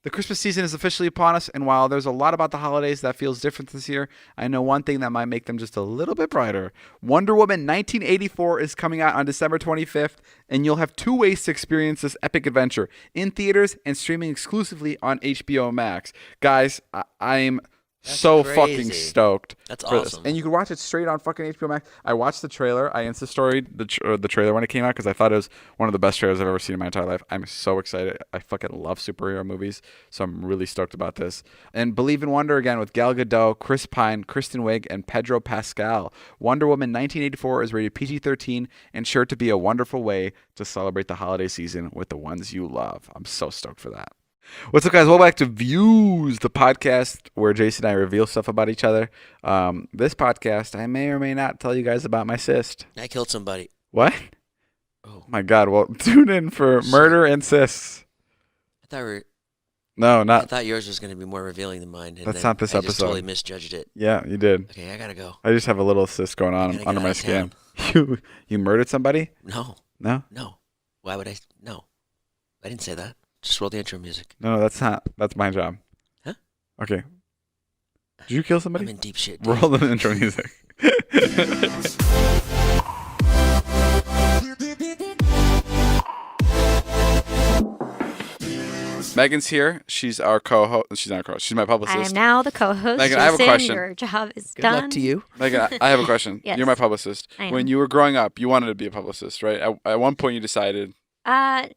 The Christmas season is officially upon us, and while there's a lot about the holidays that feels different this year, I know one thing that might make them just a little bit brighter. Wonder Woman 1984 is coming out on December 25th, and you'll have 2 ways to experience this epic adventure: in theaters and streaming exclusively on HBO Max. Guys, I'm so crazy. fucking stoked. That's for this. awesome. And you can watch it straight on fucking HBO Max. I watched the trailer. I Insta-storied the trailer when it came out because I thought it was one of the best trailers I've ever seen in my entire life. I'm so excited. I fucking love superhero movies, so I'm really stoked about this. And Believe in Wonder again with Gal Gadot, Chris Pine, Kristen Wiig, and Pedro Pascal. Wonder Woman 1984 is rated PG-13 and sure to be a wonderful way to celebrate the holiday season with the ones you love. I'm so stoked for that. What's up, guys? Welcome back to Views, the podcast where Jason and I reveal stuff about each other. This podcast, I may or may not tell you guys about my cyst. I killed somebody. What? Oh, My God. Well, tune in for murder and cysts. I thought No, I not. thought yours was going to be more revealing than mine. And That's then not this I just episode. totally misjudged it. Yeah, you did. Okay, I gotta go. I just have a little cyst going I on gotta get under out my of skin. town. You murdered somebody? No, No? no. Why would I? No, I didn't say that. Just roll the intro music. No, that's not. That's my job. Huh? Okay. Did you kill I'm somebody? in deep shit. dude. Roll the intro music. Megan's here. She's our co-host. She's not our co-host. She's my I publicist. am now the co-host. Megan, I have a Jason, question. Your job is Good done. luck to you. Megan, I have a question. Yes. You're my publicist. I am. When you were growing up, you wanted to be a publicist, right? At one point, you decided. Yeah,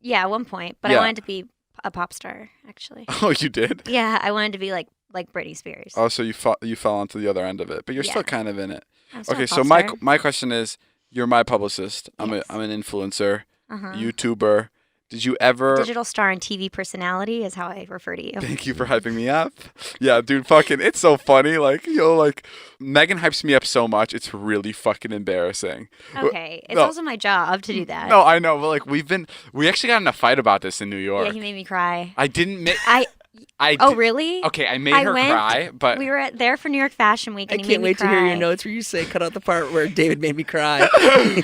at one point, but Yeah. I wanted to be a pop star, actually. Oh, you did? Yeah, I wanted to be like Britney Spears. Oh, so you fell onto the other end of it, but you're Yeah. still kind of in it. I'm still a Okay, pop so star. my question is, you're my publicist. I'm Yes. an influencer, Uh-huh. YouTuber. Did you ever? Digital star and TV personality is how I refer to you. Thank you for hyping me up. Yeah, dude, fucking, it's so funny. Like, like Megan hypes me up so much, it's really fucking embarrassing. Okay, it's No. also my job to do that. No, I know, but like we actually got in a fight about this in New York. Yeah, he made me cry. I didn't. I did- really? Okay, I made I her went- cry, but We were there for New York Fashion Week, I and he can't made me wait to cry. hear your notes where you say cut out the part where David made me cry.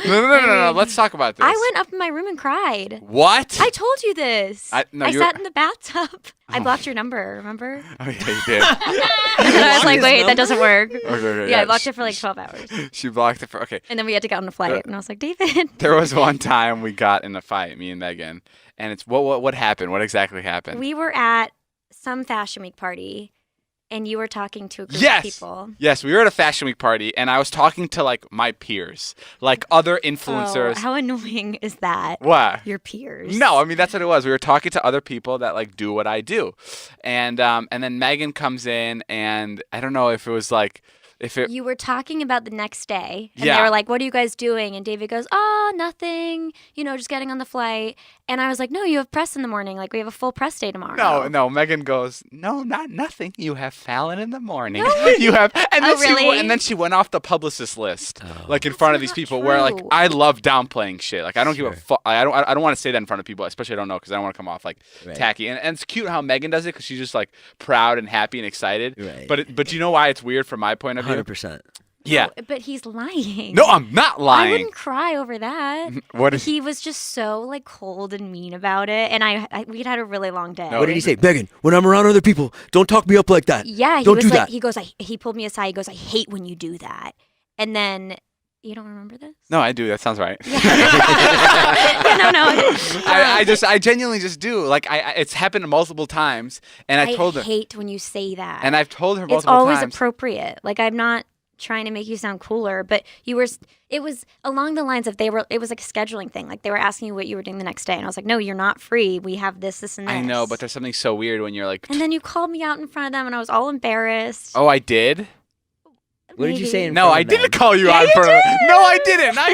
no. Let's talk about this. I went up in my room and cried. What? I told you this. I you're- sat in the bathtub. I Oh. blocked your number, remember? Oh yeah, you did. And I was like, his wait, that number? doesn't work. Okay, Yeah, I blocked it for like 12 hours. She blocked it for. Okay, And then we had to get on a flight. And I was like, David. there was one time we got in a fight, me and Megan, and it's what happened? What exactly happened? We were at some Fashion Week party, and you were talking to a group Yes. of people. Yes, we were at a fashion week party, and I was talking to like my peers, like other influencers. Oh, how annoying is that? What? Your peers. No, I mean that's what it was. We were talking to other people that like do what I do, and then Megan comes in, and I don't know if it was like You were talking about the next day, and Yeah. they were like, what are you guys doing? And David goes, oh, nothing, just getting on the flight. And I was like, no, you have press in the morning. Like, we have a full press day tomorrow. No. Megan goes, no, not nothing. You have Fallon in the morning. No. You have, and then Oh, really? and then she went off the publicist list, Oh. like in That's front of these not people. Where like true. I love downplaying shit. Like I don't give a Sure. fuck. I don't want to say that in front of people, especially I don't know because I don't want to come off like Right. tacky. And it's cute how Megan does it because she's just like proud and happy and excited. Right. But you know why it's weird from my point of view? 100%. Yeah. But he's lying. No, I'm not I lying. wouldn't cry over that. What is? He was just so like cold and mean about it, and we'd had a really long day. No, What did he say? Megan, when I'm around other people, don't talk me up like that. Yeah, he Don't was do like, that. he goes, he pulled me aside. He goes, I hate when you do that. And then you don't remember this? No, I do. That sounds right. Yeah, no. I genuinely just do. Like it's happened multiple times, and I told her, hate when you say that. and I've told her it's multiple always times. appropriate. Like I'm not trying to make you sound cooler, but it was along the lines of it was like a scheduling thing. Like they were asking you what you were doing the next day, and I was like, no, you're not free. We have this, and this. I know, but there's something so weird when you're like, And then you called me out in front of them, and I was all embarrassed. oh, I did. What did you say in No, front I of them? didn't call you Yeah, out you for. did. No, I didn't. Now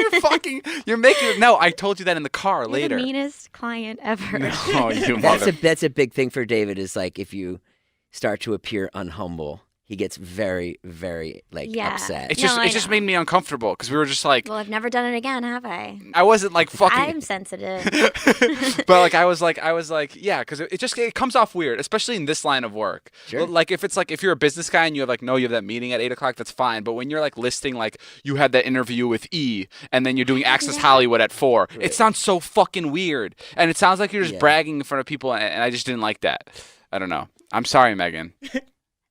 you're making. No, I told you that in the car You're later. the meanest client ever. No, you That's mother. that's a big thing for David is like if you start to appear unhumble, he gets very, very Yeah. upset. It's No, just I it just know. made me uncomfortable because we were just like, Well, I've never done it again, have I? I wasn't like fucking. I'm sensitive. But like I was like yeah, because it comes off weird, especially in this line of work. Sure. Like if you're a business guy and you have like you have that meeting at 8:00, that's fine. But when you're like listing like you had that interview with E and then you're doing Access Yeah. Hollywood at 4, Right. it sounds so fucking weird, and it sounds like you're just Yeah. bragging in front of people, and I just didn't like that. I don't know. I'm sorry, Megan.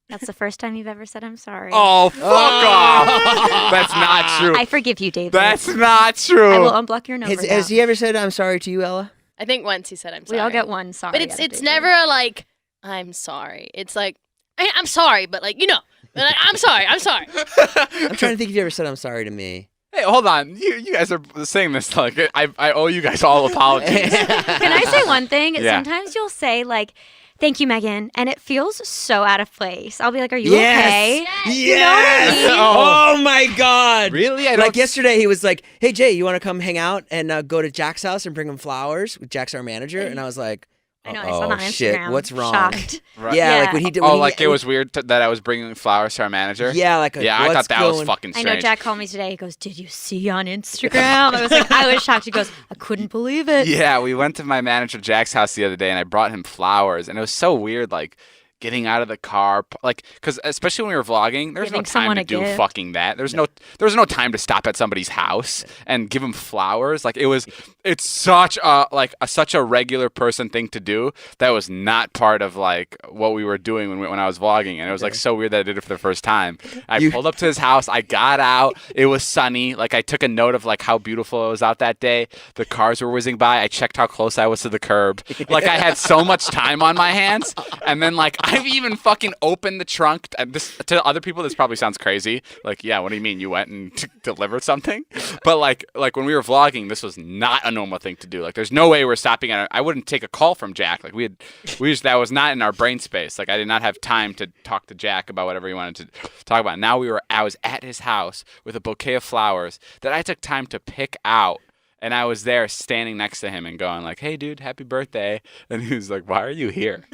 That's the first time you've ever said I'm sorry. Oh, fuck off. That's not true. I forgive you, David. That's not true. I will unblock your number. Has he ever said I'm sorry to you, Ella? I think once he said I'm sorry. We all get one sorry. But it's never like I'm sorry. It's like I'm sorry, but like I'm sorry. I'm sorry. I'm trying to think if you ever said I'm sorry to me. Hey, hold on. You guys are saying this like I owe you guys all apologies. Can I say one thing? Yeah. Sometimes you'll say like, "Thank you, Megan," and it feels so out of place. I'll be like, "Are you okay?" Yes. You know what I mean? Oh my God. Really? Like yesterday, he was like, "Hey Jay, you want to come hang out and go to Jack's house and bring him flowers?" Jack's our manager, and I was like, I know. I saw that on shit, Instagram. what's wrong? Shocked. Right. Yeah, Yeah. like when he did. Oh, when like he, it was weird that I was bringing flowers to our manager? Yeah, like Yeah, I thought what's that was going- fucking I strange. know Jack called me today. He goes, "Did you see on Instagram?" I was shocked. He goes, "I couldn't believe it." Yeah, we went to my manager Jack's house the other day, and I brought him flowers, and it was so weird, like getting out of the car, like, because especially when we were vlogging, there's no Giving time someone to a do gift. fucking that. There was no time to stop at somebody's house and give them flowers. Like it's such a regular person thing to do that was not part of like what we were doing when I was vlogging, and it was like so weird that I did it for the first time. I pulled up to his house, I got out, it was sunny, like I took a note of like how beautiful it was out that day. The cars were whizzing by, I checked how close I was to the curb. Like I had so much time on my hands, and then like I've even fucking opened the trunk. This to other people, this probably sounds crazy. Like, yeah, what do you mean you went and delivered something? But like when we were vlogging, this was not a normal thing to do. Like, there's no way we're stopping at. I wouldn't take a call from Jack. Like that was not in our brain space. Like I did not have time to talk to Jack about whatever he wanted to talk about. Now I was at his house with a bouquet of flowers that I took time to pick out. And I was there standing next to him and going like, "Hey, dude, happy birthday." And he was like, "Why are you here?"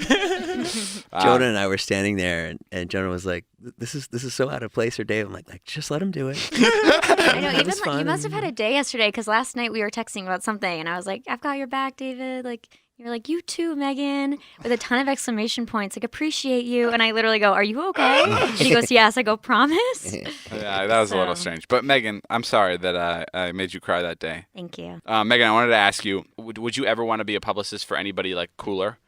Jonah and I were standing there, and Jonah was like, "This is so out of place for Dave." I'm like, just let him do it. I know. It Even was like, you fun. must have had a day yesterday because last night we were texting about something, and I was like, "I've got your back, David." Like you're like, "You too, Megan," with a ton of exclamation points. Like, "Appreciate you," and I literally go, "Are you okay?" And he goes, "Yes." I go, "Promise." Yeah, that was a little So- strange. But Megan, I'm sorry that I made you cry that day. Thank you. Megan, I wanted to ask you: would you ever want to be a publicist for anybody like cooler?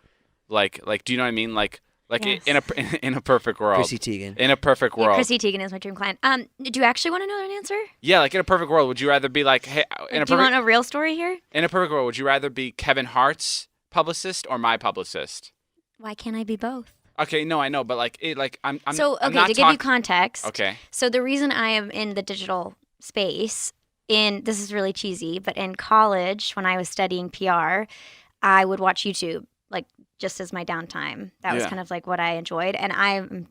Like, do you know what I mean? Like Yes. in a perfect world. Chrissy Teigen. In a perfect Yeah, world. Chrissy Teigen is my dream client. Do you actually want to know an answer? Yeah, like in a perfect world, would you rather be like, hey, in a Do you perfect want a real story here? in a perfect world, would you rather be Kevin Hart's publicist or my publicist? Why can't I be both? Okay, no, I know, but I'm So, I'm okay, not to give you talk- context. Okay. So the reason I am in the digital space, this is really cheesy, but in college when I was studying PR, I would watch YouTube like just as my downtime. That was Yeah. kind of like what I enjoyed, and I'm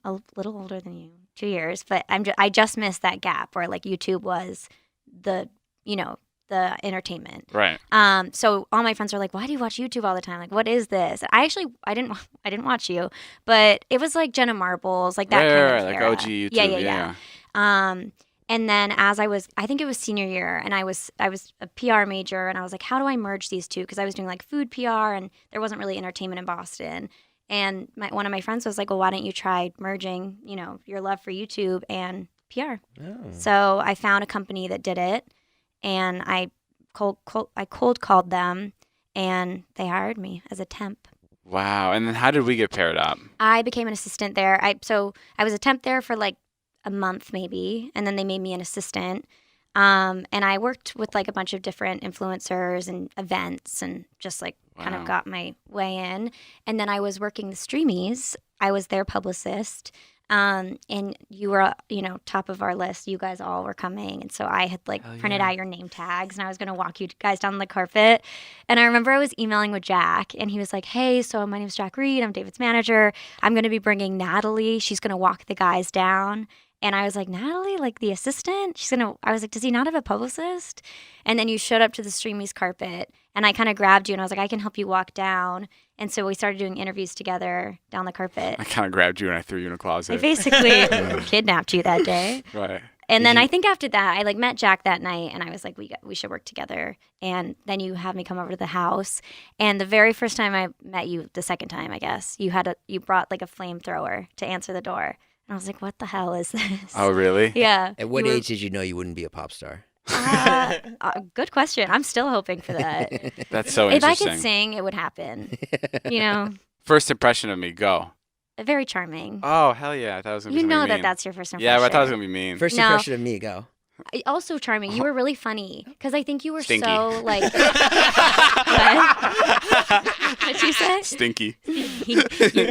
a little older than you, 2 years, but I just missed that gap where like YouTube was the the entertainment. Right. So all my friends were like, "Why do you watch YouTube all the time? Like, what is this?" I didn't watch you, but it was like Jenna Marbles, like that Right, kind right, of like era. OG YouTube. Yeah. And then as I think it was senior year, and I was a PR major, and I was like, how do I merge these two? Because I was doing like food PR, and there wasn't really entertainment in Boston. And one of my friends was like, well, why don't you try merging, your love for YouTube and PR? Oh. So I found a company that did it, and I cold called them, and they hired me as a temp. Wow. And then how did we get paired up? I became an assistant there. I was a temp there for like a month maybe, and then they made me an assistant. And I worked with like a bunch of different influencers and events, and just like kind Wow. of got my way in. And then I was working the Streamies. I was their publicist. And you were, top of our list. You guys all were coming. And so I had like Hell printed yeah. out your name tags, and I was going to walk you guys down the carpet. And I remember I was emailing with Jack, and he was like, hey, so my name's Jack Reed. I'm David's manager. I'm going to be bringing Natalie. She's going to walk the guys down. And I was like, Natalie, like the assistant? I was like, does he not have a publicist? And then you showed up to the Streamies carpet, and I kind of grabbed you, and I was like, I can help you walk down. And so we started doing interviews together down the carpet. I kind of grabbed you and I threw you in a I closet. basically kidnapped you that day. Right. And then I think after that, I like met Jack that night, and I was like, we should work together. And then you had me come over to the house. And the very first time I met you, the second time, I guess, you brought like a flamethrower to answer the door. And I was like, what the hell is this? Oh, really? Yeah. At what You were- age did you know you wouldn't be a pop star? Good question. I'm still hoping for that. That's so If I interesting. could sing, it would happen. First impression of me, go. Very charming. Oh, hell yeah. I thought it was going to be You something know that mean. that's your first impression. Yeah, but I thought it was going to be mean. First No. impression of me, go. Also charming. You were really funny because I think you were Stinky. so like. What? What'd you say? Stinky. Your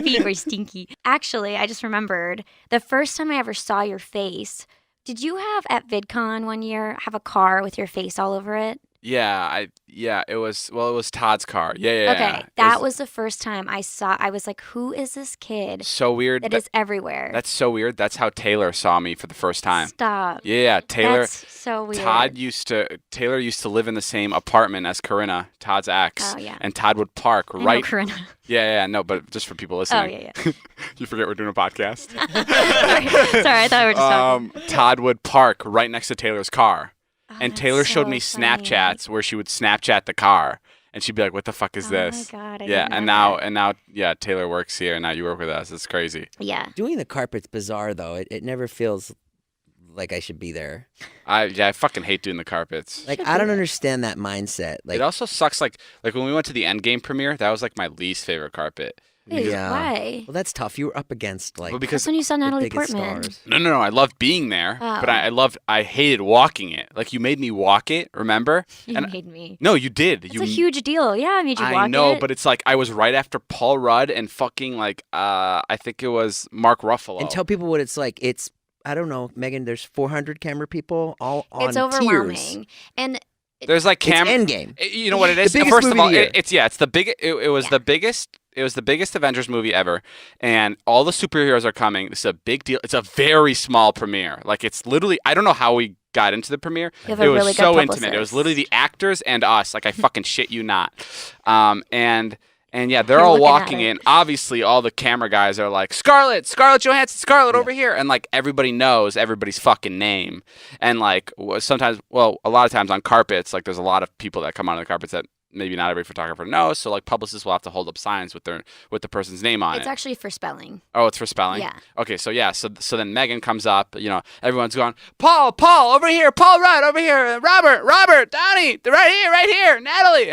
feet were stinky. Actually, I just remembered the first time I ever saw your face. Did you have at VidCon one year have a car with your face all over it? Yeah, it was Todd's car. Yeah. Okay, It that was the first time I saw. I was like, "Who is this kid so weird. that is everywhere?" That's so weird. That's how Taylor saw me for the first time. Stop. Yeah, Taylor. That's so weird. Taylor used to live in the same apartment as Corinna, Todd's ex. Oh, yeah. And Todd would park I know right. Corinna. Yeah, no, but just for people Oh listening. yeah. You forget we're doing a podcast. Sorry, I thought we were just talking. Todd would park right next to Taylor's car. Oh, And that's Taylor showed so me funny. Snapchats where she would Snapchat the car, and she'd be like, "What the fuck is this?" Oh my god. I Yeah, didn't and know that. now, yeah, Taylor works here, and now you work with us. It's crazy. Yeah. Doing the carpet's bizarre though. It never feels like I should be there. I fucking hate doing the carpets. Like I don't understand that mindset. Like It also sucks. Like when we went to the Endgame premiere, that was like my least favorite carpet. Wait, Yeah. why? well, that's tough. You were up against like Well, That's because when you saw the Natalie biggest Portman. stars. no, I loved being there, but Oh. I hated walking it. Like you made me walk it. Remember? You And- made me. No, you did. It's you a huge deal. Yeah, I made you walk I know, it. but it's like I was right after Paul Rudd and fucking like I think it was Mark Ruffalo. And tell people what it's like. It's I don't know, Megan. There's 400 camera people all on it's overwhelming. tiers. And There's like It's cam. Endgame. You know what it is? The biggest First movie of all, of the year. it's the big. It was Yeah. the biggest. It was the biggest Avengers movie ever, and all the superheroes are coming. This is a big deal. It's a very small premiere. Like it's literally. I don't know how we got into the premiere. You have a It was really good so intimate. It was publicist. literally the actors and us. Like I fucking shit you not. And yeah, they're You're all looking at walking it. in. Obviously, all the camera guys are like, Scarlett Johansson, Scarlett over here. And like everybody knows everybody's fucking name. And like sometimes, well, a lot of times on carpets, like there's a lot of people that come on the carpets that maybe not every photographer knows. So like publicists will have to hold up signs with the person's name on it's it. actually for spelling. Oh, it's for spelling? Yeah. Okay, so yeah, so then Megan comes up, you know, everyone's going, Paul, over here, Paul Rudd, over here, Robert, Donnie, they're right here, Natalie.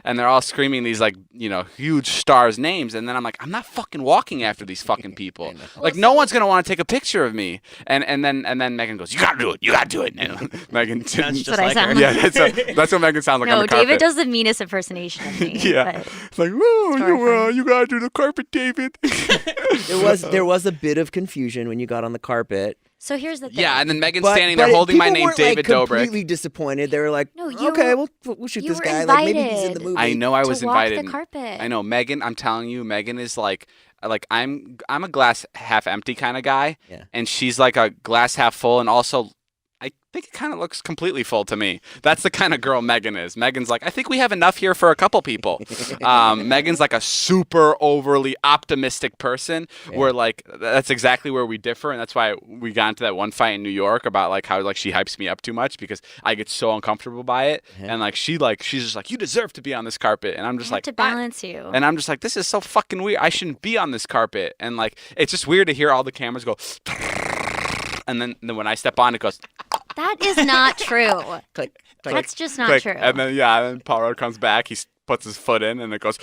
And they're all screaming these like, you know, huge stars' names. And then I'm like, I'm not fucking walking after these fucking people. Like no one's gonna want to take a picture of me. And then Megan goes, You gotta do it. And Megan Sounds just what I like her. sound yeah, that's what Megan sounds like on No, the carpet. David does the meanest impersonation of me. Yeah. but- It's like, whoa, horrifying. you gotta do the carpet, David. There was a bit of confusion when you got on the carpet. So here's the thing. Yeah, and then Megan's But, standing there holding my people name, weren't, David like, Dobrik. completely disappointed. They were like, No, you okay, were- we'll shoot you this were guy. Like maybe he's in the invited. movie. I know I was to walk invited. the carpet. I know Megan. I'm telling you, Megan is like I'm a glass half empty kind of guy, Yeah. and she's like a glass half full, and also I think it kind of looks completely full to me. That's the kind of girl Megan is. Megan's like, I think we have enough here for a couple people. Megan's like a super overly optimistic person. Yeah. Where like that's exactly where we differ, and that's why we got into that one fight in New York about like how like she hypes me up too much because I get so uncomfortable by it, and like she's just like, you deserve to be on this carpet, and I'm I just have like to balance you. and I'm just like, this is so fucking weird. I shouldn't be on this carpet. And like, it's just weird to hear all the cameras go, and then when I step on, it goes That is not true. Click, click. That's just not click, true. and then Paul Rudd comes back. He puts his foot in, and it goes,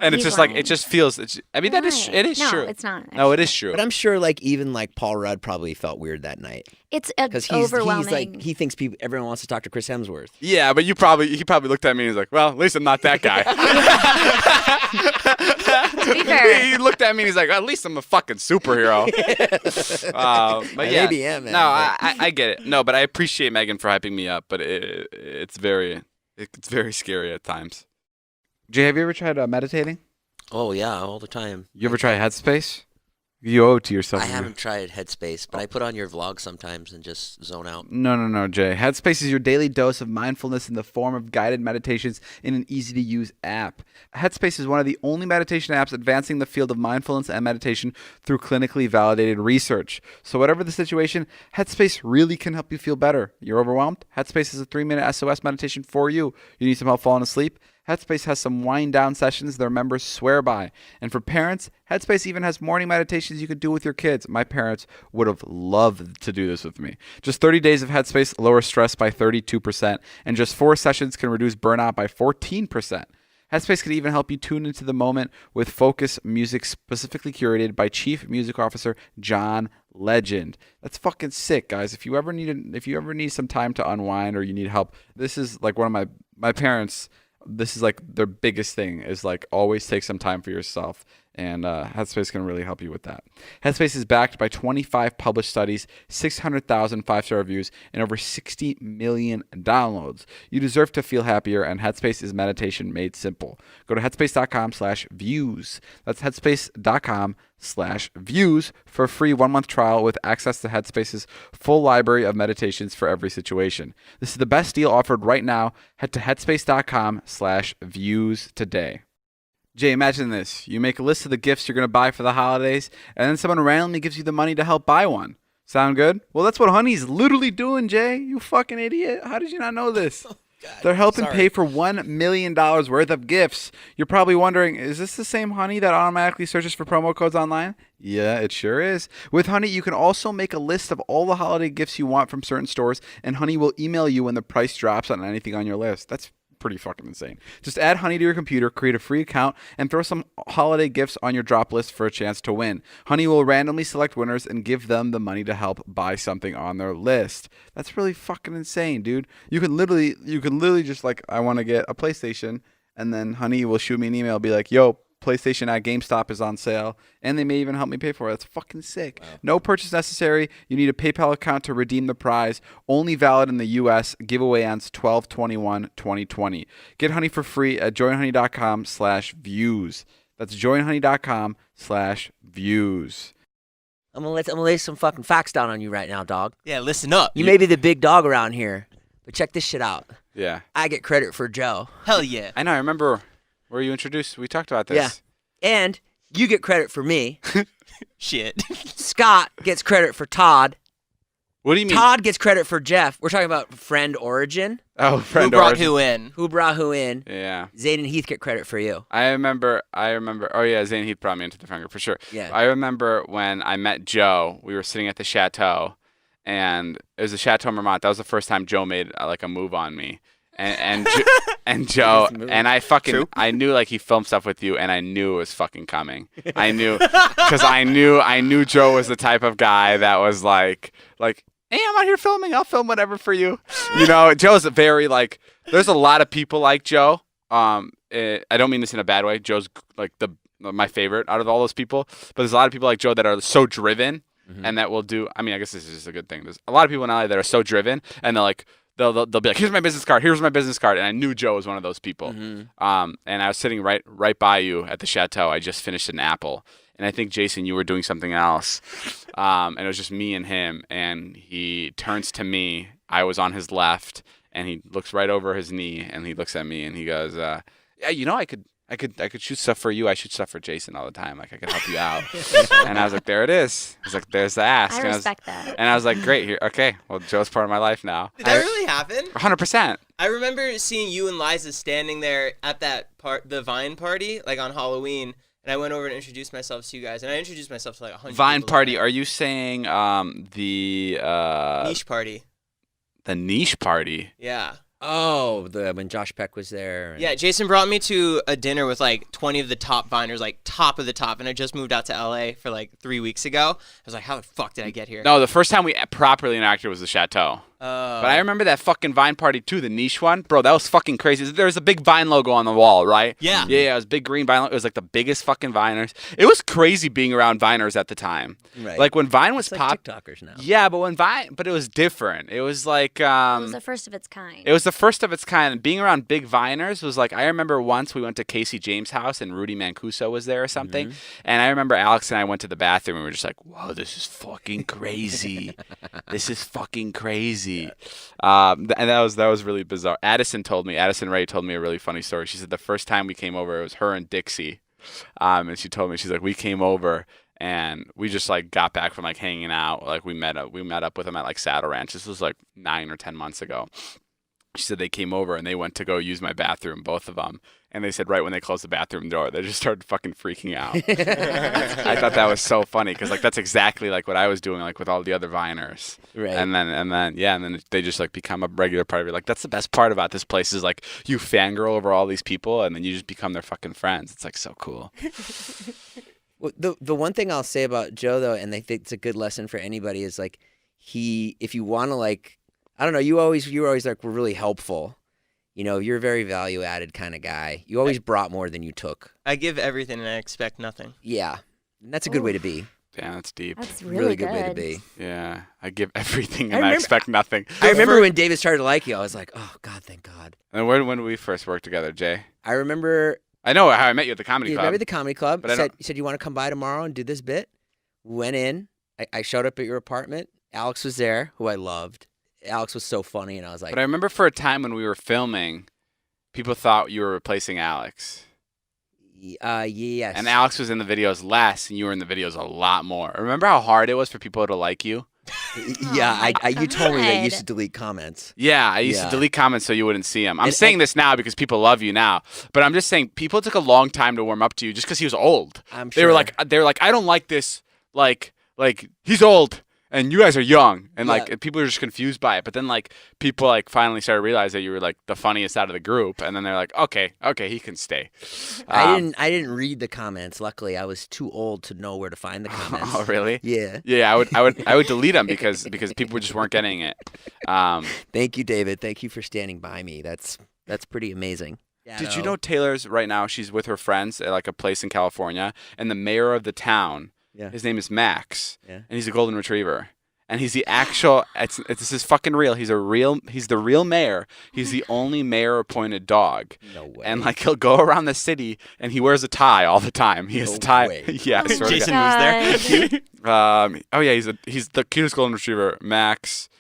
and it's He's just like lying. it just feels. I mean, that is Why? it is no, true. it's not. No, it is true. But I'm sure, like even like Paul Rudd probably felt weird that night It's because he's overwhelming. like he thinks everyone wants to talk to Chris Hemsworth. Yeah, but he probably looked at me and he's like, well, at least I'm not that guy. To be fair. He looked at me and he's like, at least I'm a fucking superhero. But I yeah, maybe am, man, no, but- I get it. No, but I appreciate Megan for hyping me up, but it's very scary at times. Jay, have you ever tried meditating? Oh yeah, all the time. You ever try Headspace? You owe it to yourself. I haven't tried Headspace, but I put on your vlog sometimes and just zone out. No, Jay. Headspace is your daily dose of mindfulness in the form of guided meditations in an easy-to-use app. Headspace is one of the only meditation apps advancing the field of mindfulness and meditation through clinically validated research. So whatever the situation, Headspace really can help you feel better. You're overwhelmed? Headspace is a 3-minute SOS meditation for you. You need some help falling asleep? Headspace has some wind-down sessions their members swear by. And for parents, Headspace even has morning meditations you could do with your kids. My parents would have loved to do this with me. Just 30 days of Headspace lowers stress by 32%, and just 4 sessions can reduce burnout by 14%. Headspace can even help you tune into the moment with focus music specifically curated by Chief Music Officer John Legend. That's fucking sick, guys. If you ever need some time to unwind or you need help, this is like one of my parents. This is like their biggest thing is like always take some time for yourself. And Headspace can really help you with that. Headspace is backed by 25 published studies, 600,000 five-star reviews, and over 60 million downloads. You deserve to feel happier, and Headspace is meditation made simple. Go to headspace.com/views. That's headspace.com/views for a free 1-month trial with access to Headspace's full library of meditations for every situation. This is the best deal offered right now. Head to headspace.com/views today. Jay, imagine this. You make a list of the gifts you're going to buy for the holidays, and then someone randomly gives you the money to help buy one. Sound good? Well, that's what Honey's literally doing, Jay. You fucking idiot. How did you not know this? They're helping pay for $1 million worth of gifts. You're probably wondering, is this the same Honey that automatically searches for promo codes online? Yeah, it sure is. With Honey, you can also make a list of all the holiday gifts you want from certain stores, and Honey will email you when the price drops on anything on your list. That's pretty fucking insane. Just add Honey to your computer, create a free account, and throw some holiday gifts on your drop list for a chance to win. Honey will randomly select winners and give them the money to help buy something on their list. That's really fucking insane, dude. You can literally just like, I want to get a PlayStation, and then Honey will shoot me an email, be like, yo, PlayStation at GameStop is on sale, and they may even help me pay for it. That's fucking sick. Wow. No purchase necessary. You need a PayPal account to redeem the prize. Only valid in the U.S. Giveaway ends 12/21/2020. Get Honey for free at joinhoney.com/views. That's joinhoney.com/views. I'm gonna lay some fucking facts down on you right now, dog. Yeah, listen up. You may be the big dog around here, but check this shit out. Yeah. I get credit for Joe. Hell yeah. I know. I remember where you introduced. We talked about this. Yeah. And you get credit for me. Shit. Scott gets credit for Todd. What do you mean? Todd gets credit for Jeff. We're talking about friend origin. Oh, friend Who brought origin. who in? Who brought who in? Yeah. Zayd and Heath get credit for you. I remember. Oh yeah, Zane Heath brought me into the friend group for sure. Yeah. I remember when I met Joe. We were sitting at the chateau, and it was the Chateau Marmont. That was the first time Joe made like a move on me. And Joe and I knew like he filmed stuff with you, and I knew it was fucking coming. I knew because I knew Joe was the type of guy that was like, hey, I'm out here filming. I'll film whatever for you. You know, Joe's very like. There's a lot of people like Joe. I don't mean this in a bad way. Joe's like my favorite out of all those people. But there's a lot of people like Joe that are so driven, and that will do. I mean, I guess this is just a good thing. There's a lot of people in LA that are so driven, and they're like. They'll be like, here's my business card, and I knew Joe was one of those people. And I was sitting right by you at the chateau. I just finished an apple, and I think Jason, you were doing something else, and it was just me and him. And he turns to me. I was on his left, and he looks right over his knee, and he looks at me, and he goes, "Yeah, you know, I could shoot stuff for you. I shoot stuff for Jason all the time. Like, I could help you out." And I was like, there it is. I was like, there's the ask. I respect that. And I was like, great. Here, okay. Well, Joe's part of my life now. Did that really happen? 100%. I remember seeing you and Liza standing there at that the Vine party, like on Halloween, and I went over and introduced myself to you guys, and I introduced myself to like 100 Vine people party. there. Are you saying the Niche party. The niche party? Yeah. Oh, when Josh Peck was there. Yeah, Jason brought me to a dinner with like 20 of the top Viners, like top of the top, and I just moved out to LA for like 3 weeks ago. I was like, how the fuck did I get here? No, the first time we properly interacted was the Chateau. But I remember that fucking Vine party too, the niche one. Bro, that was fucking crazy. There was a big Vine logo on the wall, right? Yeah. Yeah, it was big green Vine logo. It was like the biggest fucking Viners. It was crazy being around Viners at the time. Right. Like when Vine was It's like pop. TikTokers now. Yeah, but it was different. It was like It was the first of its kind. It was the first of its kind. Being around big Viners was like, I remember once we went to Casey James' house and Rudy Mancuso was there or something. And I remember Alex and I went to the bathroom and we were just like, whoa, this is fucking crazy. This is fucking crazy. And that was really bizarre. Addison Ray told me a really funny story. She said the first time we came over, it was her and Dixie. And she told me, she's like, we came over and we just like got back from like hanging out. Like we met up with them at like Saddle Ranch. This was like 9 or 10 months ago. she said they came over and they went to go use my bathroom, both of them. And they said right when they closed the bathroom door, they just started fucking freaking out. I thought that was so funny because like that's exactly like what I was doing like with all the other Viners. Right. And then they just like become a regular part of it. Like that's the best part about this place is like you fangirl over all these people and then you just become their fucking friends. It's like so cool. Well, the one thing I'll say about Joe though, and I think it's a good lesson for anybody, is like if you want to like, I don't know, you were always like were really helpful. You know, you're a very value added kind of guy. You always brought more than you took. I give everything and I expect nothing. Yeah, and that's a good way to be. Damn, that's deep. That's Really good way to be. Yeah, I give everything I and I remember- expect nothing. I remember when David started to like you, I was like, oh God, thank God. And when did we first work together, Jay? I remember. I know how I met you at the comedy You club. remember the comedy club? But I You said you want to come by tomorrow and do this bit. Went in. I showed up at your apartment. Alex was there, who I loved. Alex was so funny, and I was like, But I remember for a time when we were filming, people thought you were replacing Alex. yes. And Alex was in the videos less, and you were in the videos a lot more. Remember how hard it was for people to like you? Yeah, you told me that you used God. to delete comments. Yeah, I used Yeah. to delete comments so you wouldn't see them. I'm And- saying this now because people love you now, but I'm just saying people took a long time to warm up to you just because he was old. I'm They sure. were like, I don't like this. Like he's old and you guys are young, and like Yeah. people are just confused by it. But then like people like finally started to realize that you were like the funniest out of the group, and then they're like, okay, he can stay. I didn't read the comments. Luckily, I was too old to know where to find the comments. Oh really? Yeah. Yeah, I would delete them because people just weren't getting it. Thank you, David. Thank you for standing by me. That's pretty amazing. Did you know Taylor's right now? She's with her friends at like a place in California, and the mayor of the town, Yeah. his name is Max, Yeah. and he's a golden retriever, and he's the actual. This is fucking real. He's the real mayor. He's the only mayor-appointed dog, No way. and like he'll go around the city, and he wears a tie all the time. He has No a tie. way. Yeah, I Oh swear to Jason God. was there. God. Oh yeah, he's the cutest golden retriever, Max.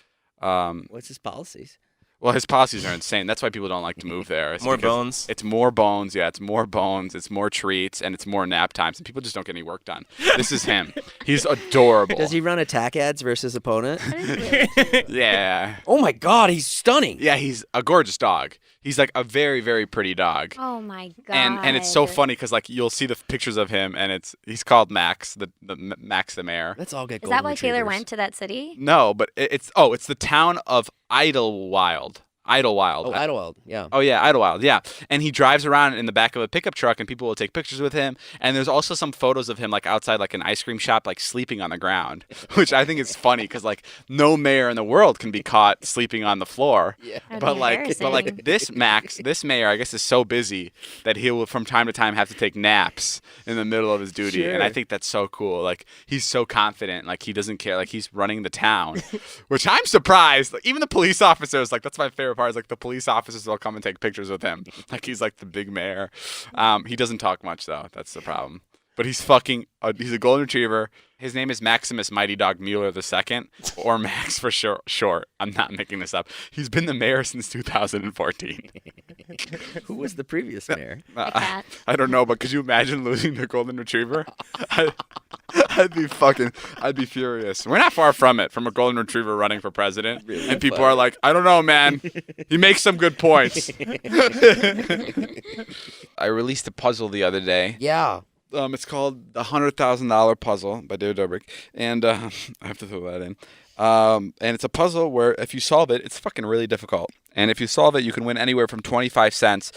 What's his policies? Well, his policies are insane. That's why people don't like to move there. It's More because bones. It's more bones. Yeah, it's more bones. It's more treats, and it's more nap times. And people just don't get any work done. This is him. He's adorable. Does he run attack ads versus opponent? Yeah. Oh my God, he's stunning. Yeah, he's a gorgeous dog. He's like a very, very pretty dog. Oh my God. And it's so funny because like you'll see the pictures of him, and he's called Max, the Max the mayor. Let's all get Is golden that why Taylor retrievers. went to that city? No, but it's the town of Idlewild. Idlewild. Oh, Idlewild. Yeah. Oh yeah, Idlewild, yeah. And he drives around in the back of a pickup truck, and people will take pictures with him. And there's also some photos of him like outside like an ice cream shop, like sleeping on the ground, which I think is funny because like no mayor in the world can be caught sleeping on the floor. Yeah. That'd But be like embarrassing. this mayor, I guess, is so busy that he will from time to time have to take naps in the middle of his duty, and I Sure. think that's so cool. Like he's so confident, like he doesn't care, like he's running the town, which I'm surprised. Like, even the police officers, like that's my favorite part. Is like the police officers will come and take pictures with him, like he's like the big mayor. He doesn't talk much though. That's the problem. But he's he's a golden retriever. His name is Maximus Mighty Dog Mueller II, or Max for short. I'm not making this up. He's been the mayor since 2014. Who was the previous mayor? A cat. I don't know, but could you imagine losing the golden retriever? I'd be furious. We're not far from it, from a golden retriever running for president. Really And people funny. are like, I don't know, man. He makes some good points. I released a puzzle the other day. Yeah. It's called The $100,000 Puzzle by David Dobrik. And I have to throw that in. And it's a puzzle where if you solve it, it's fucking really difficult. And if you solve it, you can win anywhere from 25 cents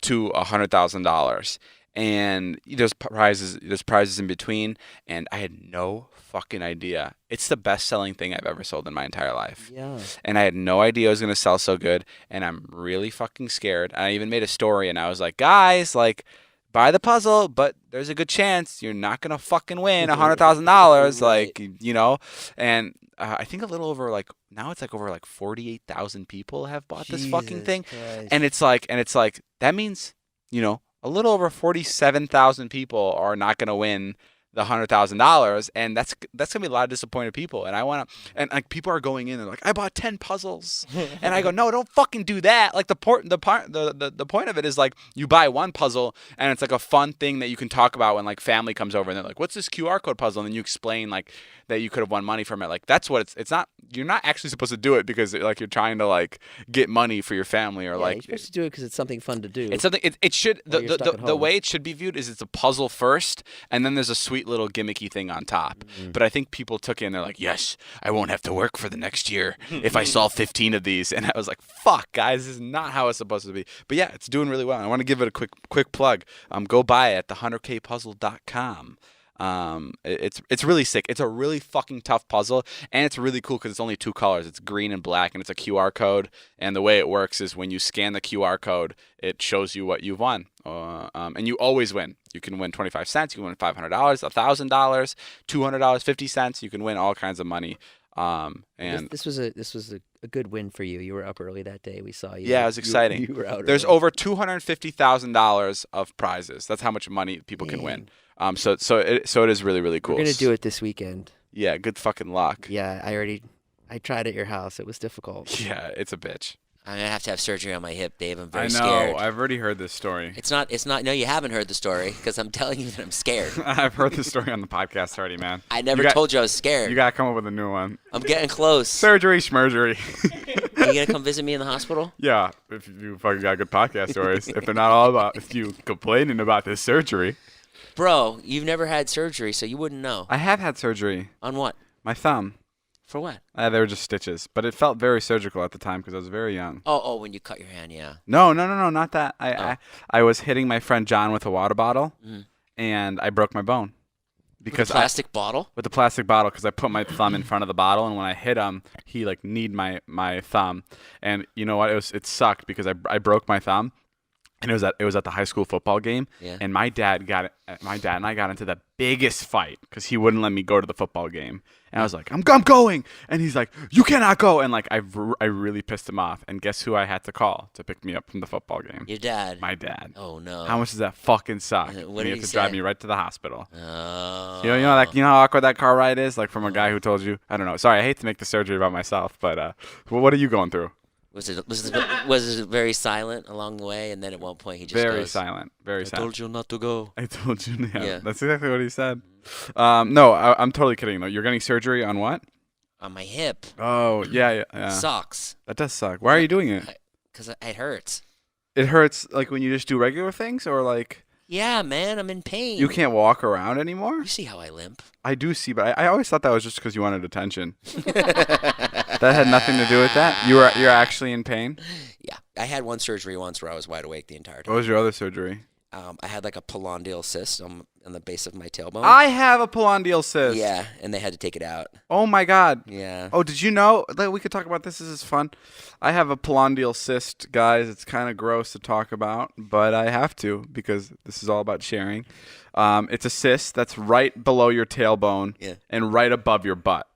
to $100,000. And there's prizes in between. And I had no fucking idea. It's the best-selling thing I've ever sold in my entire life. Yeah. And I had no idea it was going to sell so good. And I'm really fucking scared. And I even made a story, and I was like, guys, like, buy the puzzle, but there's a good chance you're not going to fucking win $100,000. Like, you know, and I think a little over like, now it's like over like 48,000 people have bought this fucking Jesus thing. Christ. And it's like, that means, you know, a little over 47,000 people are not going to win the $100,000, and that's gonna be a lot of disappointed people. And I want to, and like people are going in and like, I bought 10 puzzles, and I go, no, don't fucking do that. Like the point of it is like you buy one puzzle, and it's like a fun thing that you can talk about when like family comes over, and they're like, what's this QR code puzzle? And then you explain like that you could have won money from it. Like that's what it's not. You're not actually supposed to do it because like you're trying to like get money for your family or like. You're supposed to do it because it's something fun to do. It's something. It should While you're stuck at the home. way it should be viewed is it's a puzzle first, and then there's a sweet little gimmicky thing on top. But I think people took it and they're like, yes, I won't have to work for the next year if I solve 15 of these. And I was like, fuck, guys, this is not how it's supposed to be. But yeah, it's doing really well. And I want to give it a quick plug. Go buy it at the100kpuzzle.com. It's really sick. It's a really fucking tough puzzle, and it's really cool because it's only 2 colors. It's green and black, and it's a QR code. And the way it works is when you scan the QR code, it shows you what you've won. And you always win. You can win 25 cents. You can win $500, $1,000, $200, 50 cents. You can win all kinds of money. And this was a good win for you. You were up early that day. We saw you. yeah, it was exciting. You were out There's early. over $250,000 of prizes. That's how much money people can win. So it is really, really cool. We're gonna do it this weekend. Yeah, good fucking luck. Yeah, I tried at your house. It was difficult. Yeah, it's a bitch. I'm gonna have to have surgery on my hip, Dave. I'm very I know. scared. I've already heard this story. It's not. No, you haven't heard the story because I'm telling you that I'm scared. I've heard the story on the podcast already, man. I never told you I was scared. You gotta come up with a new one. I'm getting close. Surgery, schmergery. Are you gonna come visit me in the hospital? Yeah, if you fucking got good podcast stories. If they're not all about you complaining about this surgery. Bro, you've never had surgery, so you wouldn't know. I have had surgery. On what? My thumb. For what? They were just stitches, but it felt very surgical at the time because I was very young. Oh, when you cut your hand, yeah. No, not that. I was hitting my friend John with a water bottle, and I broke my bone. Because With a plastic bottle? With a plastic bottle, because I put my thumb in front of the bottle, and when I hit him, he like kneed my thumb, and you know what? It sucked because I broke my thumb, and it was at the high school football game, and my dad and I got into the biggest fight because he wouldn't let me go to the football game. And I was like, I'm going. And he's like, you cannot go. And like, I really pissed him off. And guess who I had to call to pick me up from the football game? Your dad. My dad. Oh, no. How much does that fucking suck? What And did he he had to drive say? me right to the hospital. Oh. You know how awkward that car ride is? Like from a guy who told you, I don't know. Sorry, I hate to make the surgery about myself, but what are you going through? Was it very silent along the way, and then at one point he just Very goes, silent. Very I silent. told you not to go. I told you. Yeah. Yeah. That's exactly what he said. No, I'm totally kidding though. You're getting surgery on what? On my hip. Oh, yeah. Sucks. That does suck. Why are you doing it? Because it hurts. It hurts like when you just do regular things, or like Yeah, man, I'm in pain. you can't walk around anymore? You see how I limp? I do see, but I always thought that was just because you wanted attention. That had nothing to do with that. You're actually in pain. Yeah, I had one surgery once where I was wide awake the entire What time. was your other surgery? I had like a polondial cyst on the base of my tailbone. I have a polondial cyst. Yeah, and they had to take it out. Oh my god. Yeah. Oh, did you know? Like, we could talk about this. This is fun. I have a polondial cyst, guys. It's kind of gross to talk about, but I have to because this is all about sharing. It's a cyst that's right below your tailbone and right above your butt,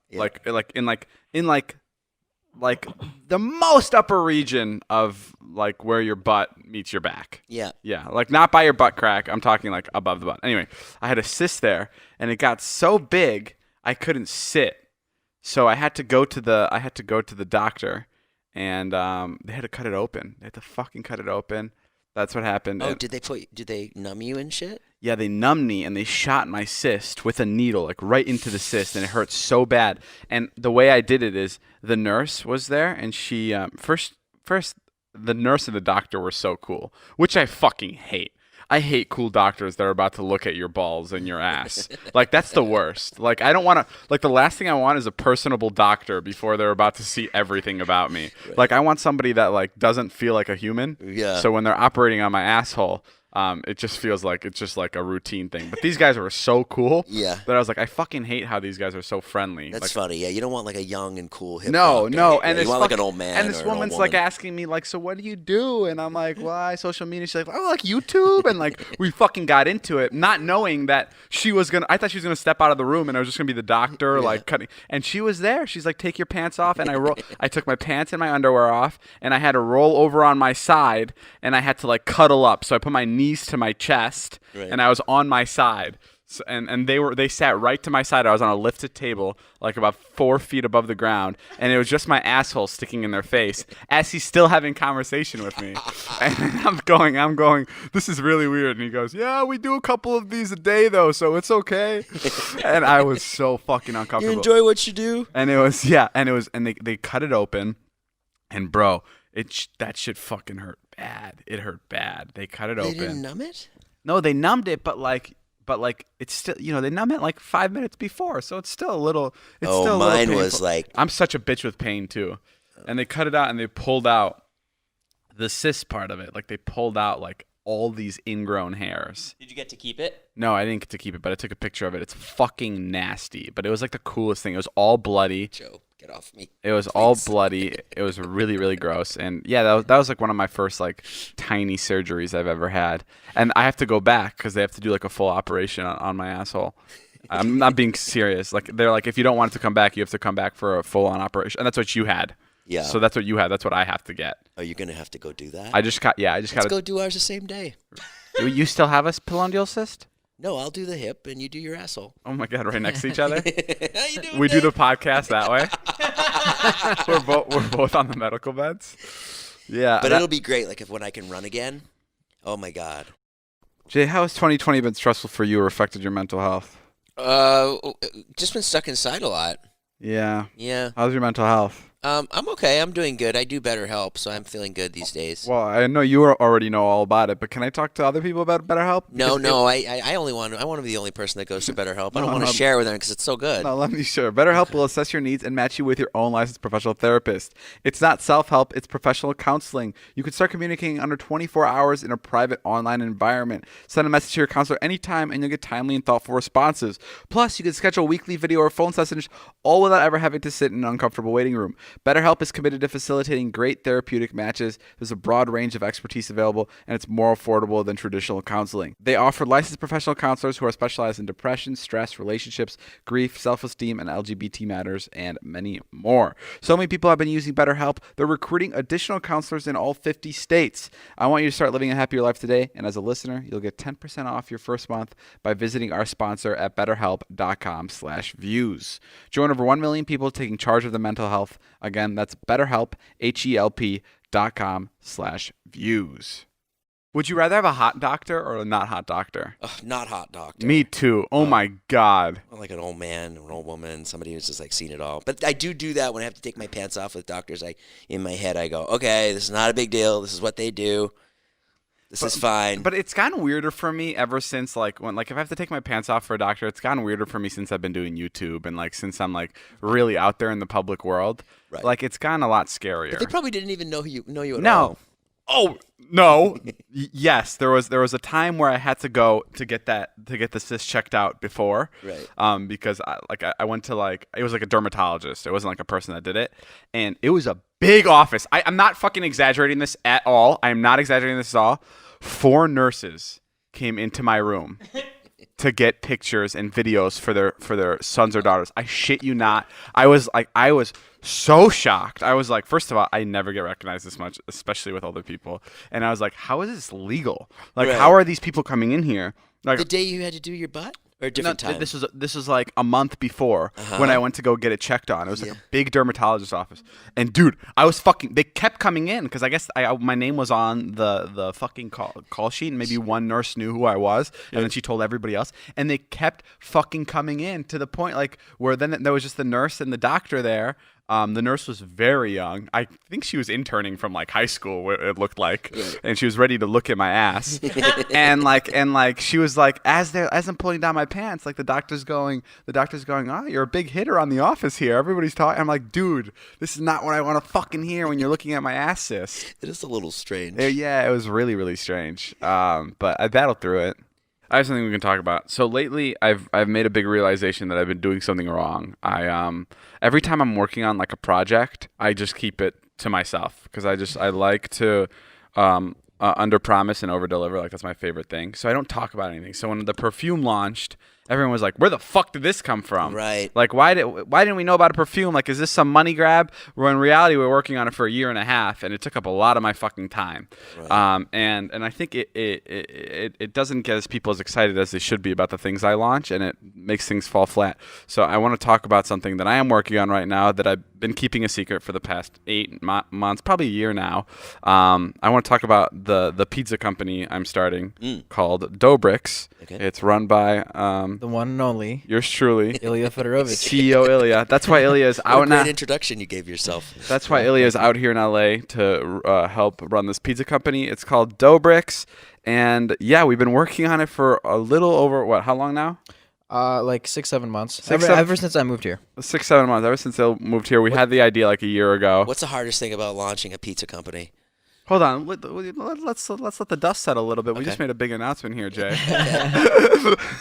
like the most upper region of like where your butt meets your back. Yeah. Yeah, like not by your butt crack. I'm talking like above the butt. Anyway, I had a cyst there, and it got so big I couldn't sit. So I had to go to the doctor, and they had to cut it open. They had to fucking cut it open. That's what happened. Oh, And- did they numb you and shit? yeah, they numbed me and they shot my cyst with a needle, like right into the cyst, and it hurt so bad. And the way I did it is the nurse was there, and she first the nurse and the doctor were so cool, which I fucking hate. I hate cool doctors that are about to look at your balls and your ass. Like, that's the worst. Like, I don't want to, like, the last thing I want is a personable doctor before they're about to see everything about me. Right. Like, I want somebody that, like, doesn't feel like a human. Yeah. So when they're operating on my asshole, it just feels like it's just like a routine thing. But these guys were so cool Yeah. that I was like, I fucking hate how these guys are so friendly. That's like, funny. Yeah, you don't want like a young and cool hip No, doctor. no, Yeah, and you this want like an old man. and this or an old woman's like woman. asking me like, so what do you do? And I'm like, why social media? She's like, oh, like YouTube, and like we fucking got into it, not knowing that she was gonna. I thought she was gonna step out of the room, and I was just gonna be the doctor, like cutting. And she was there. She's like, take your pants off, and I took my pants and my underwear off, and I had to roll over on my side, and I had to like cuddle up. So I put my knees to my chest, Right. and I was on my side. So, and they sat right to my side. I was on a lifted table, like about 4 feet above the ground, and it was just my asshole sticking in their face as he's still having conversation with me. And I'm going, this is really weird. And he goes, yeah, we do a couple of these a day though, so it's okay. And I was so fucking uncomfortable. You enjoy what you do? And they cut it open, and bro, that shit fucking hurt bad. It hurt bad. They cut it open. They didn't numb it? No, they numbed it, but it's still, they numb it like 5 minutes before, so it's still a little. It's still a little mine painful. was like. I'm such a bitch with pain too, and they cut it out and they pulled out the cyst part of it. Like they pulled out like all these ingrown hairs. Did you get to keep it? No, I didn't get to keep it, but I took a picture of it. It's fucking nasty, but it was like the coolest thing. It was all bloody. Joe, get off me. It was all bloody. It was really, really gross. And yeah, that was like one of my first like tiny surgeries I've ever had. And I have to go back because they have to do like a full operation on my asshole. I'm not being serious. Like they're like, if you don't want it to come back, you have to come back for a full on operation. And that's what you had. Yeah. So that's what you had. That's what I have to get. Are you gonna have to go do that? Let's go do ours the same day. You still have a pilonidal cyst? No, I'll do the hip and you do your asshole. Oh my God, right next to each other? How you doing? We do the podcast that way. we're both on the medical beds. Yeah. But it'll be great, like when I can run again. Oh my God. Jay, how has 2020 been stressful for you or affected your mental health? Just been stuck inside a lot. Yeah. Yeah. How's your mental health? I'm okay. I'm doing good. I do BetterHelp, so I'm feeling good these days. Well, I know you already know all about it, but can I talk to other people about BetterHelp? No. I want to be the only person that goes to BetterHelp. I don't want to No. share with them because it's so good. No, let me share. BetterHelp will assess your needs and match you with your own licensed professional therapist. It's not self-help, it's professional counseling. You can start communicating under 24 hours in a private online environment. Send a message to your counselor anytime and you'll get timely and thoughtful responses. Plus, you can schedule weekly video or phone sessions all without ever having to sit in an uncomfortable waiting room. BetterHelp is committed to facilitating great therapeutic matches. There's a broad range of expertise available, and it's more affordable than traditional counseling. They offer licensed professional counselors who are specialized in depression, stress, relationships, grief, self-esteem, and LGBT matters, and many more. So many people have been using BetterHelp. They're recruiting additional counselors in all 50 states. I want you to start living a happier life today, and as a listener, you'll get 10% off your first month by visiting our sponsor at betterhelp.com/views. Join over 1 million people taking charge of their mental health. Again, that's BetterHelp, HELP.com/views. Would you rather have a hot doctor or a not hot doctor? Not hot doctor. Me too. Oh my God. I'm like an old man or an old woman, somebody who's just like seen it all. But I do that when I have to take my pants off with doctors. In my head, I go, okay, this is not a big deal. This is what they do. This is fine. But it's gotten weirder for me ever since if I have to take my pants off for a doctor, it's gotten weirder for me since I've been doing YouTube and since I'm really out there in the public world. Right. It's gotten a lot scarier. But they probably didn't even know you at all. No. Oh no. Yes, there was a time where I had to go to get the cyst checked out before. Right. Because I went to it was like a dermatologist. It wasn't like a person that did it, and it was a big office. I'm not fucking exaggerating this at all. I am not exaggerating this at all. 4 nurses came into my room to get pictures and videos for their sons or daughters. I shit you not. I was so shocked. I was like, first of all, I never get recognized this much, especially with older people. And I was like, how is this legal? How are these people coming in here? The day you had to do your butt? Or a different time? This was like a month before when I went to go get it checked on. It was like a big dermatologist office. And dude, they kept coming in because I guess my name was on the fucking call sheet, and maybe one nurse knew who I was, and then she told everybody else. And they kept fucking coming in to the point where then there was just the nurse and the doctor there. The nurse was very young. I think she was interning from high school, it looked like, and she was ready to look at my ass. and she was as I'm pulling down my pants, the doctor's going, oh, you're a big hitter on the office here. Everybody's talking. I'm like, dude, this is not what I want to fucking hear when you're looking at my ass cyst. It is a little strange. Yeah, it was really, really strange. But I battled through it. I have something we can talk about. So lately, I've made a big realization that I've been doing something wrong. Every time I'm working on a project, I just keep it to myself because I like to under promise and over deliver. That's my favorite thing. So I don't talk about anything. So when the perfume launched everyone was like, where the fuck did this come from? Right. Like, why didn't we know about a perfume? Like, is this some money grab? Well, in reality, we were working on it for a year and a half, and it took up a lot of my fucking time. Right. And I think it doesn't get as people as excited as they should be about the things I launch, and it makes things fall flat. So I want to talk about something that I am working on right now that I've been keeping a secret for the past 8 months, probably a year now. I want to talk about the pizza company I'm starting called Dobrik's. Okay. It's run by The one and only yours truly, Ilya Fedorovich. CEO Ilya. That's why Ilya is What out a now. great introduction you gave yourself. That's why Ilya is out here in LA to help run this pizza company. It's called Dobrik's, and yeah, we've been working on it for a little over how long now? Like 6-7 months. 6, 7 Ever since I moved here. 6-7 months. Ever since they moved here, we had the idea like a year ago. What's the hardest thing about launching a pizza company? Hold on, let's let the dust settle a little bit. We Okay. just made a big announcement here, Jay.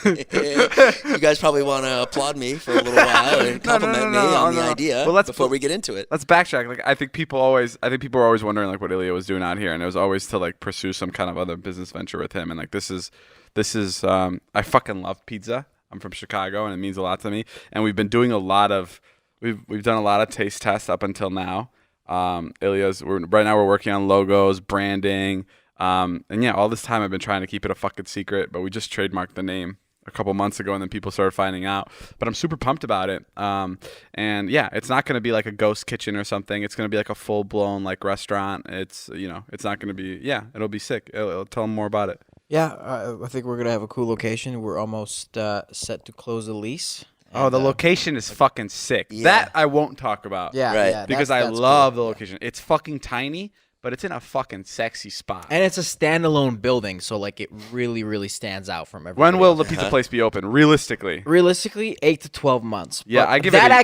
You guys probably want to applaud me for a little while and compliment me on the idea before we get into it. Let's backtrack. Like I think people were always wondering like what Ilya was doing out here, and it was always to like pursue some kind of other business venture with him. And like this is I fucking love pizza. I'm from Chicago, and it means a lot to me. And we've been doing we've done a lot of taste tests up until now. Right now we're working on logos, branding, and yeah, all this time I've been trying to keep it a fucking secret, but we just trademarked the name a couple months ago, and then people started finding out. But I'm super pumped about it. And yeah, it's not going to be like a ghost kitchen or something. It's going to be like a full blown like restaurant. It's it's not going to be it'll be sick. It'll tell them more about it. Yeah, I think we're going to have a cool location. We're almost set to close the lease. Oh, the And, location is fucking sick. Yeah. That I won't talk about. Yeah, Right. yeah, Because that's I cool. love the Yeah. location. It's fucking tiny, but it's in a fucking sexy spot. And it's a standalone building, so like it really, really stands out from everything. When will the pizza place be open? Realistically. Realistically, 8 to 12 months. Yeah, But I give that it a-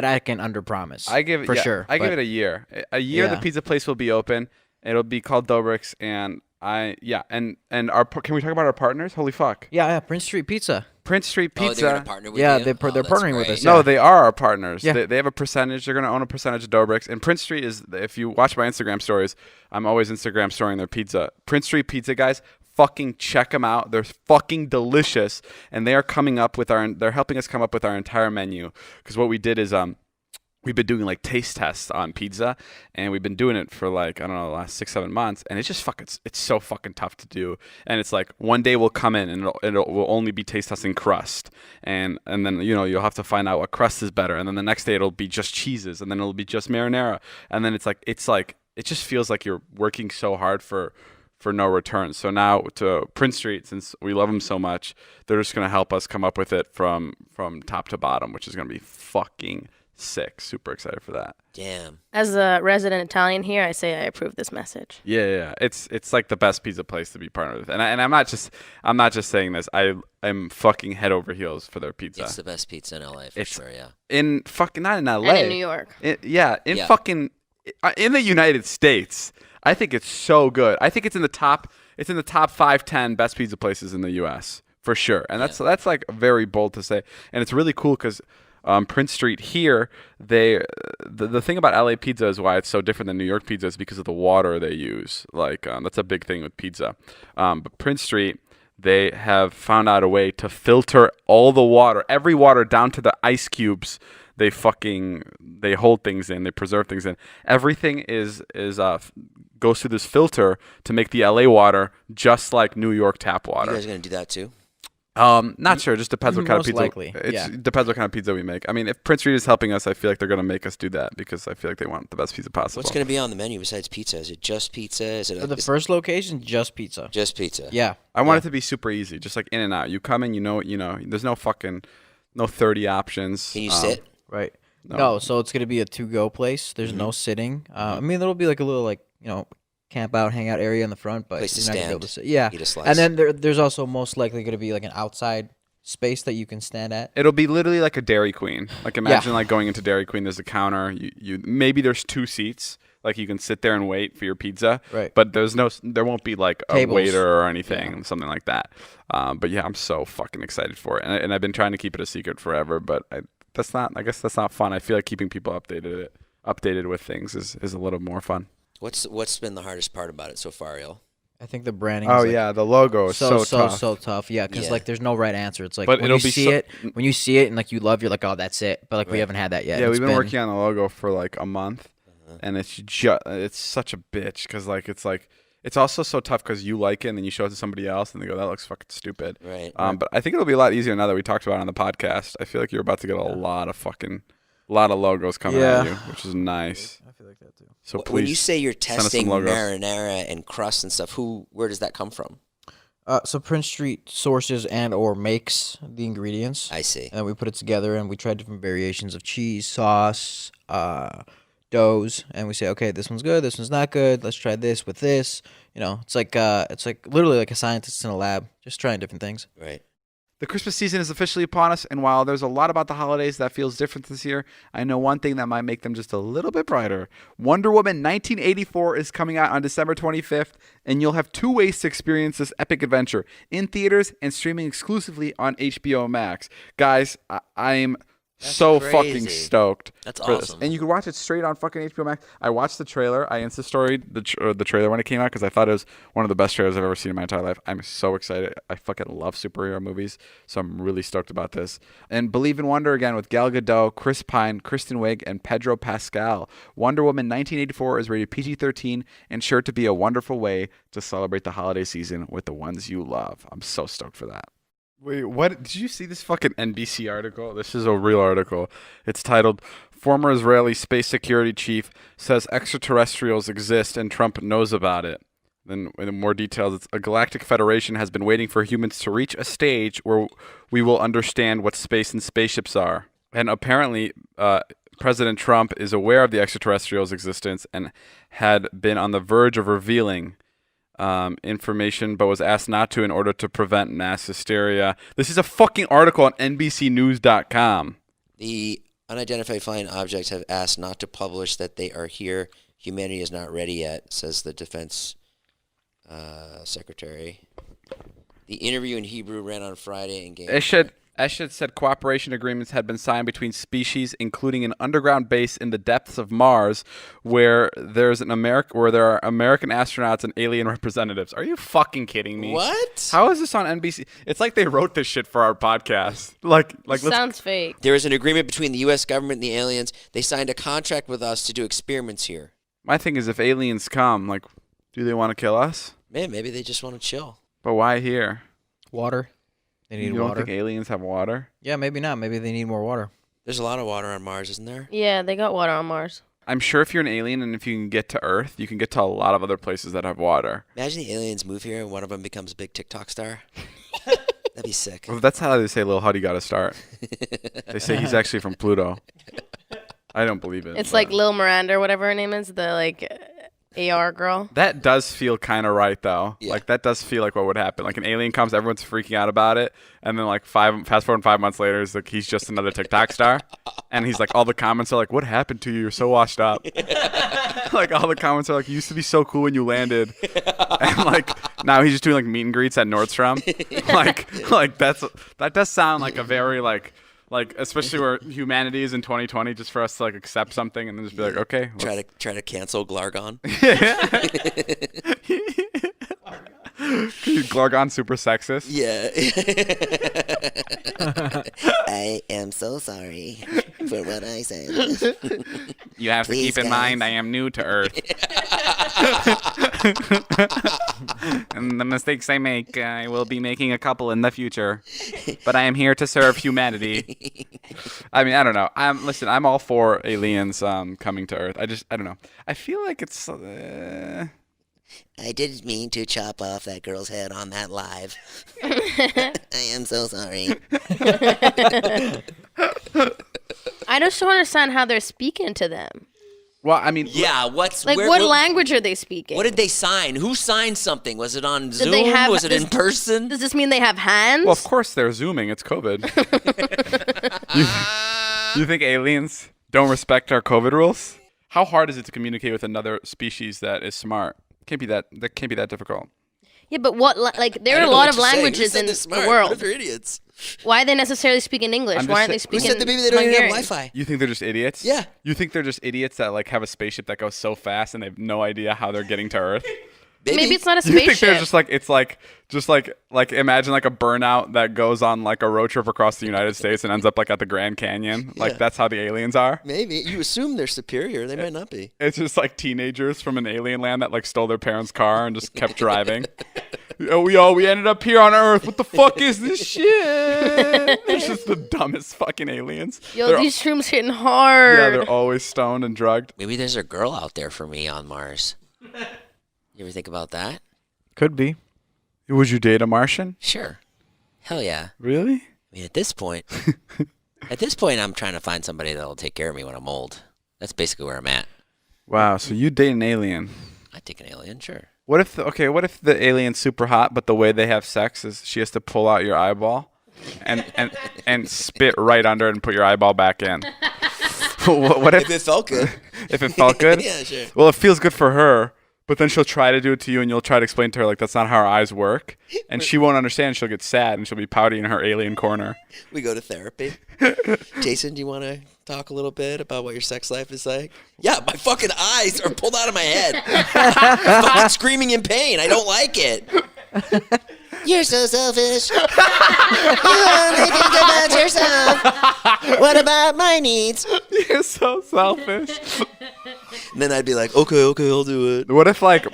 I can under promise. I give it for sure. I give but- it a year. A year the Yeah. pizza place will be open. It'll be called Dobrik's, and and can we talk about our partners? Holy fuck. Yeah, Prince Street Pizza. Prince Street Oh, they're Pizza. going to partner with Yeah, you? they're That's partnering with great. us, No, yeah. they are our partners. Yeah. They have a percentage. They're going to own a percentage of Dobrik's. And Prince Street is, if you watch my Instagram stories, I'm always Instagram storying their pizza. Prince Street Pizza, guys, fucking check them out. They're fucking delicious. And they're helping us come up with our entire menu. Because what we did is, we've been doing like taste tests on pizza, and we've been doing it for like, I don't know, the last 6-7 months, and it's just it's so fucking tough to do. And it's like one day we'll come in and will only be taste testing crust, and then you'll have to find out what crust is better, and then the next day it'll be just cheeses, and then it'll be just marinara, and then it's like it just feels like you're working so hard for no return. So now to Prince Street, since we love them so much, they're just gonna help us come up with it from top to bottom, which is gonna be fucking sick. Super excited for that. Damn. As a resident Italian here, I say I approve this message. Yeah. It's like the best pizza place to be partnered with. And I'm not just saying this. I'm fucking head over heels for their pizza. It's the best pizza in LA for sure, yeah. In fucking not in LA. And in New York. Yeah. Fucking in the United States. I think it's so good. I think it's in the top 5-10 best pizza places in the US for sure. And that's like very bold to say. And it's really cool cuz Prince Street here, the thing about LA pizza is why it's so different than New York pizza is because of the water they use. Like that's a big thing with pizza. But Prince Street, they have found out a way to filter all the water, every water down to the ice cubes. They hold things in, they preserve things in. Everything goes through this filter to make the LA water just like New York tap water. You guys are going to do that too? Not sure. Just depends what kind of Most pizza. likely, Depends what kind of pizza we make. I mean, if Prince Street is helping us, I feel like they're gonna make us do that because I feel like they want the best pizza possible. What's going to be on the menu besides pizza? Is it just pizza? Is it For the first location, just pizza. just pizza? Yeah. I want it to be super easy, just like in and out. You come in, you know. There's no 30 options. Can you sit? Right. No. No, so it's gonna be a to-go place. There's no sitting. I mean, there'll be like a little camp out, hang out area in the front, but Place to you're not gonna be able stand. to sit. Yeah. Eat a slice. And then there's also most likely gonna be like an outside space that you can stand at. It'll be literally like a Dairy Queen. Like imagine like going into Dairy Queen. There's a counter. You maybe there's 2 seats. Like you can sit there and wait for your pizza. Right. But there won't be like a Tables. waiter or anything, something like that. But yeah, I'm so fucking excited for it, and I've been trying to keep it a secret forever. But I guess that's not fun. I feel like keeping people updated with things is a little more fun. What's been the hardest part about it so far, Il? I think the branding. Oh is like yeah, the logo is so tough. So tough. Yeah, because Yeah. like there's no right answer. It's like But when it'll you be see it, when you see it and like you love, you're like, oh, that's it. But like we Right. haven't had that yet. Yeah, It's we've been working on the logo for like a month, and it's such a bitch because like it's also so tough because you like it and then you show it to somebody else and they go, that looks fucking stupid. Right. But I think it'll be a lot easier now that we talked about it on the podcast. I feel like you're about to get a lot of logos coming at you, which is nice. I feel like that too. So please, when you say you're send us some testing logos. marinara and crust and stuff, where does that come from? So Prince Street sources and or makes the ingredients. I see. And then we put it together and we try different variations of cheese, sauce, doughs, and we say, okay, this one's good, this one's not good. Let's try this with this. You know, it's like literally like a scientist in a lab, just trying different things. Right. The Christmas season is officially upon us, and while there's a lot about the holidays that feels different this year, I know one thing that might make them just a little bit brighter. Wonder Woman 1984 is coming out on December 25th, and you'll have 2 ways to experience this epic adventure: in theaters and streaming exclusively on HBO Max. Guys, I'm so fucking crazy. stoked. That's for this. awesome. And you can watch it straight on fucking HBO Max. I watched the trailer. I Insta-storied the trailer when it came out because I thought it was one of the best trailers I've ever seen in my entire life. I'm so excited. I fucking love superhero movies, so I'm really stoked about this. And Believe in Wonder again with Gal Gadot, Chris Pine, Kristen Wiig, and Pedro Pascal. Wonder Woman 1984 is rated PG-13 and sure to be a wonderful way to celebrate the holiday season with the ones you love. I'm so stoked for that. Wait, what? Did you see this fucking NBC article? This is a real article. It's titled, "Former Israeli Space Security Chief Says Extraterrestrials Exist and Trump Knows About It." Then in more details, it's a galactic federation has been waiting for humans to reach a stage where we will understand what space and spaceships are. And apparently, President Trump is aware of the extraterrestrials' existence and had been on the verge of revealing information, but was asked not to in order to prevent mass hysteria. This is a fucking article on NBCnews.com. The unidentified flying objects have asked not to publish that they are here. Humanity is not ready yet, says the defense secretary. The interview in Hebrew ran on Friday and gained... Eshed said cooperation agreements had been signed between species, including an underground base in the depths of Mars, where there are American astronauts and alien representatives. Are you fucking kidding me? What? How is this on NBC? It's like they wrote this shit for our podcast. Like Sounds fake. There is an agreement between the U.S. government and the aliens. They signed a contract with us to do experiments here. My thing is, if aliens come, like, do they want to kill us? Man, maybe they just want to chill. But why here? Water. They need You don't water. think aliens have water? Yeah, maybe not. Maybe they need more water. There's a lot of water on Mars, isn't there? Yeah, they got water on Mars. I'm sure if you're an alien and if you can get to Earth, you can get to a lot of other places that have water. Imagine the aliens move here and one of them becomes a big TikTok star. That'd be sick. Well, that's how they say Lil Huddy got to start. They say he's actually from Pluto. I don't believe it. It's but- like Lil Miranda or whatever her name is, the like AR girl. That does feel kind of right, though. Yeah. Like, that does feel like what would happen. Like, an alien comes, everyone's freaking out about it, and then, like, fast forward 5 months later, it's like he's just another TikTok star, and he's like, all the comments are like, what happened to you? You're so washed up. Like, all the comments are like, you used to be so cool when you landed, and, like, now he's just doing, like, meet and greets at Nordstrom. like, that does sound like a very, like, especially where humanity is in 2020, just for us to like accept something and then just be like, okay, Try to cancel Glargon. Glargon super sexist. Yeah. I am so sorry for what I said. You have to Please, keep in guys. mind I am new to Earth. And the mistakes I make, I will be making a couple in the future. But I am here to serve humanity. I mean, I don't know. I'm all for aliens coming to Earth. I don't know. I feel like it's I didn't mean to chop off that girl's head on that live. I am so sorry. I just don't understand how they're speaking to them. well, I mean, Yeah, What language are they speaking? What did they sign? Who signed something? Was it on Zoom? they have- Was it in person? Does this mean they have hands? well, of course they're zooming. It's COVID. You think aliens don't respect our COVID rules? How hard is it to communicate with another species that is smart? Can't be that difficult. Yeah, but there I are a don't know lot what of you're saying. Who languages said in they're smart? the What world. if they're idiots? Why are they necessarily speaking English? I'm Why just aren't they sa- Who speaking said that maybe they don't even have Hungarian? Wi-Fi? You think they're just idiots? Yeah. You think they're just idiots that like have a spaceship that goes so fast and they have no idea how they're getting to Earth? Maybe it's not a You think spaceship. there's just like imagine like a burnout that goes on like a road trip across the United States and ends up like at the Grand Canyon. Yeah. Like that's how the aliens are. Maybe you assume they're superior. They might not be. It's just like teenagers from an alien land that like stole their parents' car and just kept driving. We ended up here on Earth. What the fuck is this shit? It's just the dumbest fucking aliens. Yo, They're- these shrooms hitting hard. yeah, they're always stoned and drugged. Maybe there's a girl out there for me on Mars. You ever think about that? Could be. Would you date a Martian? Sure. Hell yeah. Really? I mean, at this point, I'm trying to find somebody that'll take care of me when I'm old. That's basically where I'm at. Wow. So you date an alien? I'd take an alien, sure. What if what if the alien's super hot, but the way they have sex is she has to pull out your eyeball, and spit right under it and put your eyeball back in? What if If it felt good. if it felt good? Yeah, sure. Well, it feels good for her, but then she'll try to do it to you, and you'll try to explain to her like that's not how our eyes work, and she won't understand. She'll get sad, and she'll be pouty in her alien corner. We go to therapy. Jason, do you want to talk a little bit about what your sex life is like? Yeah, my fucking eyes are pulled out of my head. I'm fucking screaming in pain. I don't like it. You're so selfish. You only think about yourself. What about my needs? You're so selfish. And then I'd be like, okay, I'll do it. What if like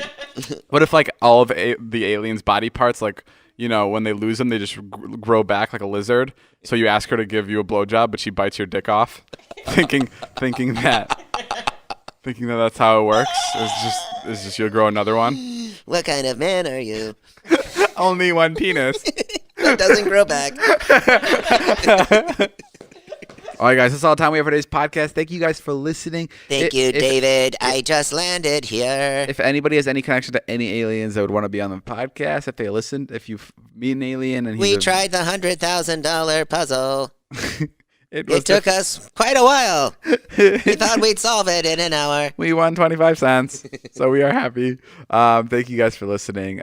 all of the aliens' body parts, like when they lose them, they just grow back like a lizard. So you ask her to give you a blowjob, but she bites your dick off, thinking that that's how it works. It's just you'll grow another one. What kind of man are you? Only one penis. That doesn't grow back. All right, guys, that's all the time we have for today's podcast. Thank you guys for listening. Thank you, David. I just landed here. If anybody has any connection to any aliens that would want to be on the podcast, if they listened, if you meet an alien and We tried the $100,000 puzzle. it Took us quite a while. We thought we'd solve it in an hour. We won 25 cents, so we are happy. Thank you guys for listening.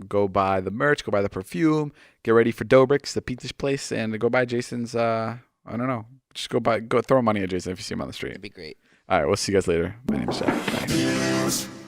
Go buy the merch, go buy the perfume, get ready for Dobrik's, the pizza place, and go buy Jason's, I don't know. Just go throw money at Jason if you see him on the street. That'd be great. All right, we'll see you guys later. My name is Jack. Bye.